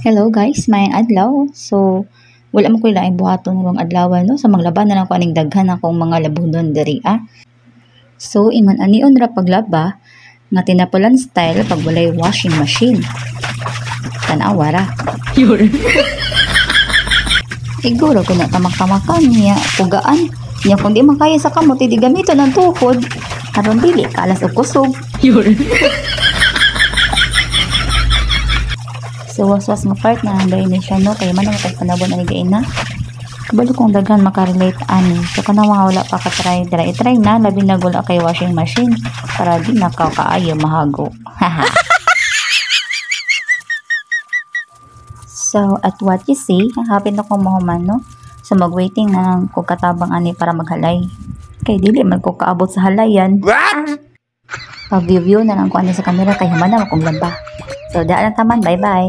Hello guys, may adlaw. So, wala mo ko ilaing buhaton ng adlaw no sa maglaba na lang ko aning daghan akong mga labudon diri ah. So, ingon anion ra paglaba nga tinapulan style pag walay washing machine. Tanawa ra. Yun. Siguro kung natamak-tamakan niya, pugaan. Niya kung di makaya sa kamot, di gamito ng tukod. Aron dili, kalas o kusog. Yun. So, waswas nga part na nanday ni siya, no? Kaya man ang panabon na ligain na. Kabalo kong daghan makarelate ani. So, kanawa wala pa ka-try. Try na, labi na gula kay washing machine. Para di nakakaayo mahago. So, at what you see, hapit na kong mahuman, no? So, mag-waiting na kung katabang ani para maghalay. Kay dili man ko kaabot sa halayan. What? Pag-view na lang ko ani sa camera kay haman na akong lamba. So, daan na taman. Bye-bye.